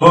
2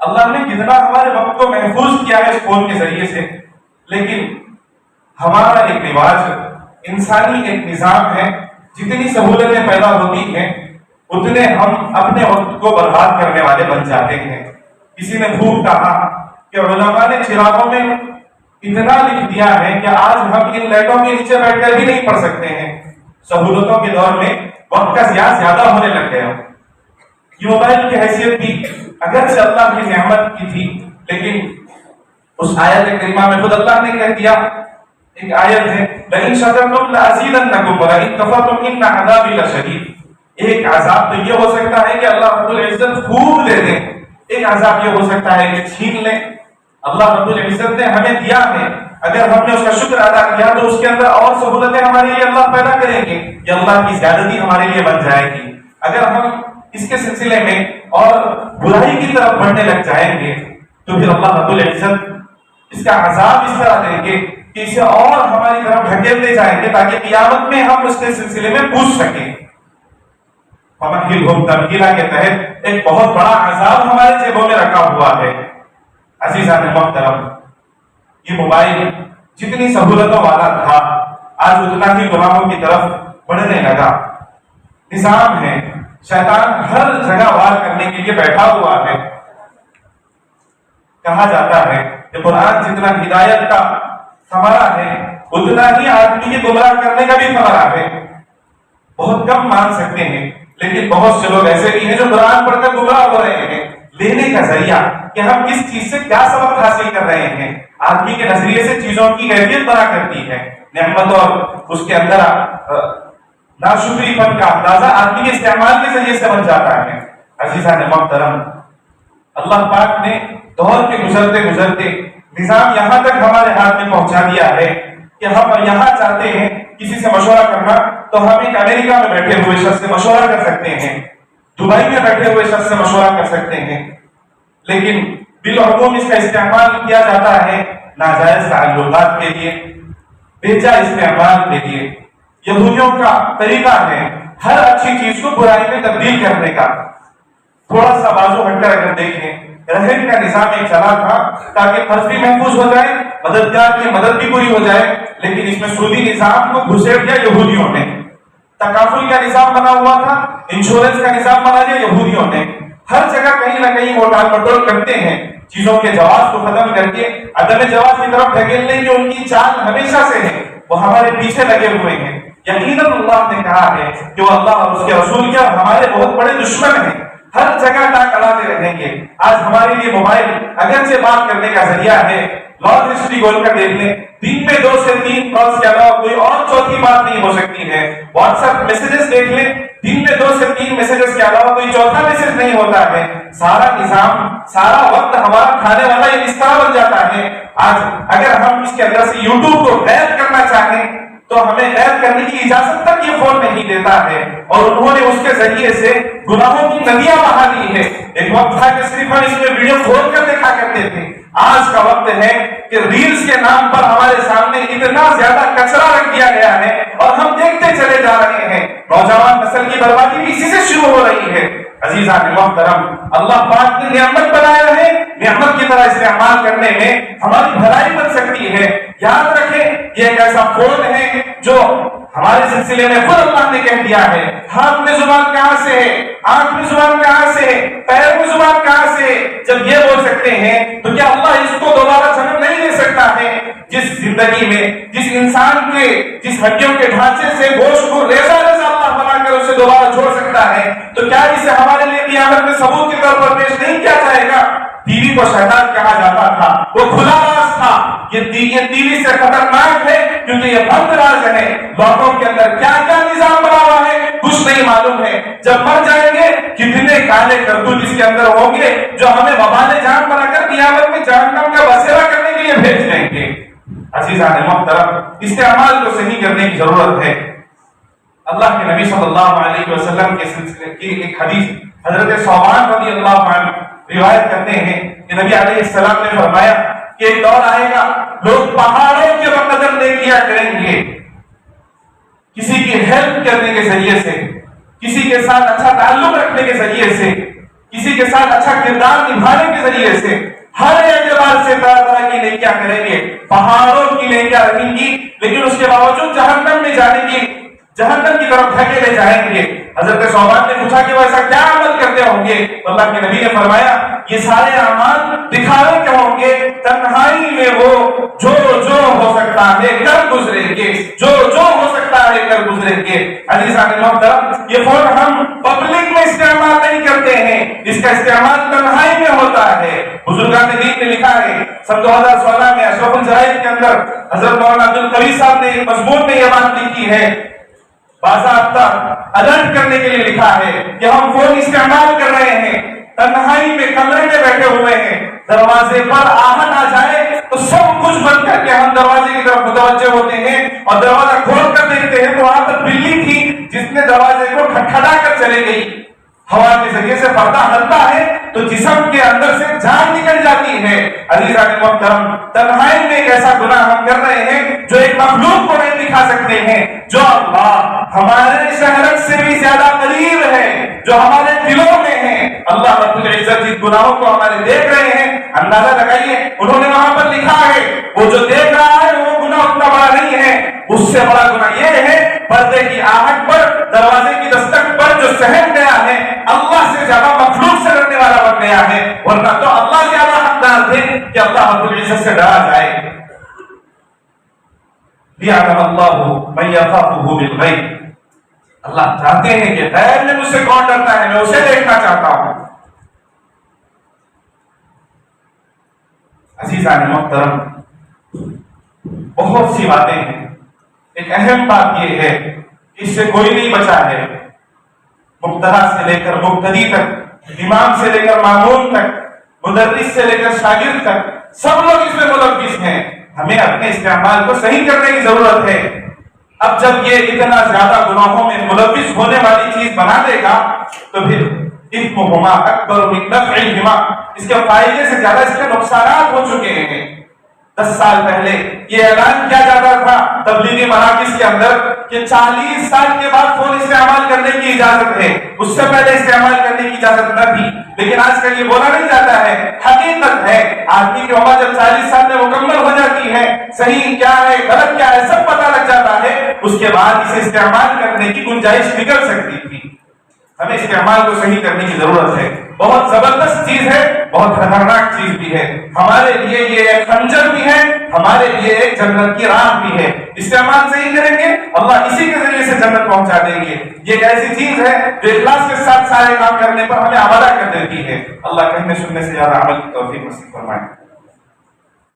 اللہ نے کتنا ہمارے وقت کو محفوظ کیا ہے اس فون کے ذریعے سے، لیکن ہمارا ایک رواج، انسانی ایک نظام ہے، جتنی سہولتیں پیدا ہوتی ہیں اتنے ہم اپنے وقت کو برباد کرنے والے بن جاتے ہیں۔ کسی نے خوب کہا کہ علماء نے چراغوں میں اتنا لکھ دیا ہے کہ آج ہم ان لائٹوں کے نیچے بیٹھ کر بھی نہیں پڑھ سکتے ہیں۔ سہولتوں کے دور میں وقت کا زیادہ ہونے لگ گیا۔ یہ موبائل کی حیثیت بھی اگرچہ اللہ کی نعمت کی تھی، لیکن اس آیت کریمہ میں خود اللہ نے کہہ دیا، ایک آیت ہے لئن شکرتم لازیدنکم ولئن کفرتم ان عذابی لشدید۔ ایک عذاب تو یہ ہو سکتا ہے کہ اللہ رب العزت خوب دے دیں، ایک عذاب یہ ہو سکتا ہے کہ چھین لیں۔ اللہ رب العزت نے ہمیں دیا ہے، اگر ہم نے اس کا شکر ادا کیا تو اس کے اندر اور سہولتیں ہمارے لیے اللہ پیدا کریں گے، یہ اللہ کی زیادتی ہمارے لیے بن جائے گی۔ اگر ہم اس کے سلسلے میں اور برائی کی طرف بڑھنے لگ جائیں گے تو پھر اللہ رب العزت اس کا عذاب اس طرح دیں گے کہ اسے اور ہماری طرف ڈھکیلتے جائیں گے تاکہ قیامت میں ہم اس کے سلسلے میں پوچھ سکیں۔ فَمَحِّلْهُمْ تَمْحِيلًا کے تحت ایک بہت بڑا عذاب ہمارے جیبوں میں رکھا ہوا ہے۔ عزیزان محترم، یہ موبائل جتنی سہولتوں والا تھا آج اتنا ہی گناہوں کی طرف بڑھنے لگا۔ نظام ہے، شیطان ہر جگہ وار کرنے کے لیے بیٹھا ہوا ہے۔ کہا جاتا ہے کہ قرآن جتنا ہدایت کا ثمرہ ہے اتنا ہی آدمی کے گمراہ کرنے کا بھی ثمرہ ہے۔ بہت کم مان سکتے ہیں، لیکن بہت سے لوگ ایسے بھی ہیں جو قرآن پڑھ کر گمراہ ہو رہے ہیں۔ لینے کا ذریعہ کہ ہم کس چیز سے کیا سبق حاصل کر رہے ہیں، آدمی کے نظریے سے چیزوں کی کیفیت بنا کرتی ہے۔ نعمت اور اس کے اندر ناشکری پن کا اندازہ آدمی کے استعمال کے ذریعے سے بن جاتا ہے۔ عزیزان محترم، اللہ پاک نے دور کے گزرتے گزرتے نظام یہاں تک ہمارے ہاتھ میں پہنچا دیا ہے کہ ہم یہاں چاہتے ہیں کسی سے مشورہ کرنا تو ہم ایک امریکہ میں بیٹھے ہوئے شخص سے مشورہ کر سکتے ہیں، دبئی میں بیٹھے ہوئے شخص سے مشورہ کر سکتے ہیں، لیکن بالعموم اس کا استعمال کیا جاتا ہے ناجائز تعلقات کے لیے، بیجا استعمال کے لیے۔ یہودیوں کا طریقہ ہے ہر اچھی چیز کو برائی میں تبدیل کرنے کا۔ تھوڑا سا بازو ہٹ کر اگر دیکھیں، رہن کا نظام ایک چلا تھا تاکہ فرض بھی محفوظ ہو جائے، مددگار کی مدد بھی پوری ہو جائے، لیکن اس میں سودی نظام کو گھسیٹ دیا یہودیوں نے۔ تکافل کا نظام بنا ہوا تھا، انشورنس کا نظام بنا دیا یہودیوں نے۔ ہر جگہ کہیں نہ کہیں وہ ٹال مٹول کرتے ہیں، چیزوں کے جواز کو ختم کر کے عدم جواز کی طرف ڈھکیلنے کی ان کی چال ہمیشہ سے ہے، وہ ہمارے پیچھے لگے ہوئے ہیں۔ یقیناً اللہ نے کہا ہے کہ وہ اللہ اور اس کے رسول کے اور ہمارے بہت بڑے دشمن ہیں، ہر جگہ ٹاک اڑاتے رہیں گے۔ آج ہمارے لیے موبائل اگرچہ بات کرنے کا ذریعہ ہے، لانگ ہسٹری کھول کر دیکھ لیں، دن میں 2 سے 3 کالز کے علاوہ کوئی اور چوتھی بات نہیں ہو سکتی ہے۔ واٹس ایپ میسجز دیکھ لیں، دن میں 2 سے 3 میسجز کے علاوہ کوئی چوتھا میسج نہیں ہوتا ہے۔ سارا نظام، سارا وقت ہمارا کھانے والا یہ اس طرح بن جاتا ہے۔ آج اگر ہم اس کے اندر سے یوٹیوب کو غائب کرنا چاہیں تو ہمیں غائب کرنے کی اجازت تک یہ فون نہیں دیتا ہے، اور انہوں نے اس کے ذریعے سے گناہوں کی ندیاں بہا دی ہے۔ ایک وقت تھا کہ صرف ہم اس میں ویڈیو کھول کر دیکھا کرتے تھے، آج کا وقت ہے کہ ریلز کے نام پر ہمارے سامنے اتنا زیادہ کچرا رکھ دیا گیا ہے اور ہم دیکھتے چلے جا رہے ہیں۔ نوجوان نسل کی بربادی بھی اسی سے شروع ہو رہی ہے۔ عزیزان محترم، اللہ پاک نے نعمت بنایا ہے، نعمت کی طرح استعمال کرنے میں ہماری بھلائی بن سکتی ہے۔ یاد رکھیں، یہ ایک ایسا فون ہے جو ہمارے سلسلے میں خود اللہ نے کہہ دیا ہے، ہاتھ میں زبان کہاں سے ہے، آنکھ میں زبان کہاں سے ہے، پیر میں زبان کہاں سے ہے؟ جب یہ بول سکتے ہیں تو کیا اللہ اس کو دوبارہ جنم نہیں دے سکتا ہے؟ جس زندگی میں جس انسان کے جس ہڈیوں کے ڈھانچے سے گوشت کو ریزہ ریزہ اللہ بنا کر اسے دوبارہ جوڑ سکتا ہے، تو کیا اسے ہمارے لیے قیامت میں ثبوت کے طور پر پیش نہیں کیا جائے گا؟ ٹی وی کو شیطان کہا جاتا تھا، وہ کھلا راز تھا۔ یہ ٹی وی سے خطرناک ہے کیونکہ یہ بند راز ہے، لوگوں کے اندر کیا کیا نظام بنا ہوا ہے کچھ نہیں معلوم ہے۔ جب مر جائیں گے کتنے کالے کرتوت اس کے اندر ہوں گے جو ہمیں وبال جان بنا کر قیامت میں جہنم کا بسیرا کرنے کے لیے بھیج دیں گے۔ عزیزان محترم، استعمال کو صحیح کرنے کی ضرورت ہے۔ اللہ کے نبی صلی اللہ علیہ وسلم کے سلسلے کی ایک حدیث حضرت ثوبان رضی اللہ عنہ روایت کرتے ہیں کہ نبی علیہ السلام نے فرمایا کہ ایک دور آئے گا لوگ پہاڑوں کے بقدر نیکیاں کریں گے، کسی کی ہیلپ کرنے کے ذریعے سے، کسی کے ساتھ اچھا تعلق رکھنے کے ذریعے سے، کسی کے ساتھ اچھا کردار نبھانے کے ذریعے سے ہر اعتبار سے طرح طرح کی نیکیاں کریں گے، پہاڑوں کی نیکیاں رہیں گی، لیکن اس کے باوجود جہنم میں جانے کی، جہنم کی طرف دھکیلے جائیں گے۔ حضرت ثوبان نے پوچھا کہ وہ ایسا کیا عمل کرتے ہوں گے؟ اللہ کے نبی نے فرمایا یہ سارے اعمال دکھاوے کے ہوں گے، تنہائی میں وہ جو جو ہو سکتا ہے کر گزریں گے، جو جو ہو سکتا ہے کر گزریں گے۔ عزیزان محترم، یہ فون ہم پبلک میں استعمال نہیں کرتے ہیں، اس کا استعمال تنہائی میں ہوتا ہے۔ بزرگان دین نے لکھا ہے، سن 2016 میں اشرف الجرائد کے اندر حضرت مولانا عبد القوی صاحب نے ایک مضمون میں یہ بات لکھی ہے، باضابطہ الرٹ کرنے کے لیے لکھا ہے کہ ہم فون استعمال کر رہے ہیں، تنہائی میں کمرے میں بیٹھے ہوئے ہیں، دروازے پر آہٹ آ جائے تو سب کچھ بند کر کے ہم دروازے کی طرف متوجہ ہوتے ہیں اور دروازہ کھول کر دیکھتے ہیں تو وہاں پر بلی تھی جس نے دروازے کو کھٹکھٹا کر چلے گئی۔ ہوا کے ذریعے سے پردہ ہلتا ہے تو جسم کے اندر سے جان نکل جاتی ہے۔ عزیزان محترم، تنہائی میں ایک ایسا گناہ ہم کر رہے ہیں جو ایک مخلوق کو نہیں دکھا سکتے ہیں، جو اللہ ہمارے شہرت سے بھی زیادہ قریب ہے، جو ہمارے دلوں میں ہے۔ اللہ رب العزت جن گناہوں کو ہمارے دیکھ رہے ہیں، اندازہ لگائیے انہوں نے وہاں پر لکھا ہے وہ جو دیکھ رہا ہے وہ گناہ اتنا بڑا نہیں ہے، اس سے بڑا گناہ یہ ہے پردے کی آہٹ پر، دروازے کی دستک پر جو سہم گیا ہے، اللہ سے زیادہ مخلوق سے ڈرنے والا بن گیا ہے، ورنہ تو اللہ زیادہ حقدار تھے کہ اللہ رب العزت سے ڈرا جائے۔ لِيَعْلَمَ اللَّهُ مَن يَخَافُهُ بِالْغَيْبِ، اللہ چاہتے ہیں کہ غیب میں مجھ سے کون ڈرتا ہے، میں اسے دیکھنا چاہتا ہوں۔ عزیزان محترم، بہت سی باتیں ہیں، ایک اہم بات یہ ہے کہ اس سے کوئی نہیں بچا ہے، مبتدا سے لے کر مبتدی تک، امام سے لے کر مامون تک، مدرس سے لے کر شاگرد تک، سب لوگ اس میں ملوث ہیں۔ ہمیں اپنے استعمال کو صحیح کرنے کی ضرورت ہے۔ اب جب یہ اتنا زیادہ گناہوں میں ملوث ہونے والی چیز بنا دے گا تو پھر اثمہما اکبر من نفعہما، اس کے فائدے سے زیادہ اس کے نقصانات ہو چکے ہیں۔ 10 سال پہلے یہ اعلان کیا جاتا تھا تبلیغی مراکز کے اندر کہ 40 سال کے بعد فون استعمال کرنے کی اجازت ہے، اس سے پہلے استعمال کرنے کی اجازت نہ تھی، لیکن آج کل یہ بولا نہیں جاتا ہے، حقیقت ہے۔ آدمی کی عمر جب 40 سال میں مکمل ہو جاتی ہے، صحیح کیا ہے غلط کیا ہے سب پتہ لگ جاتا ہے، اس کے بعد اسے استعمال کرنے کی گنجائش نکل سکتی تھی۔ ہمیں استعمال کو صحیح کرنے کی ضرورت ہے۔ بہت زبردست چیز ہے، بہت خطرناک چیز بھی ہے، ہمارے لیے یہ ایک خنجر بھی ہے، ہمارے لیے ایک جنت کی راہ بھی ہے۔ استعمال صحیح کریں گے اللہ اسی کے ذریعے سے جنت پہنچا دیں گے۔ یہ ایک ایسی چیز ہے جو اخلاص کے ساتھ سارے کام کرنے پر ہمیں آمادہ کر دیتی ہے۔ اللہ کہنے سننے سے زیادہ عمل کی توفیق نصیب فرمائے۔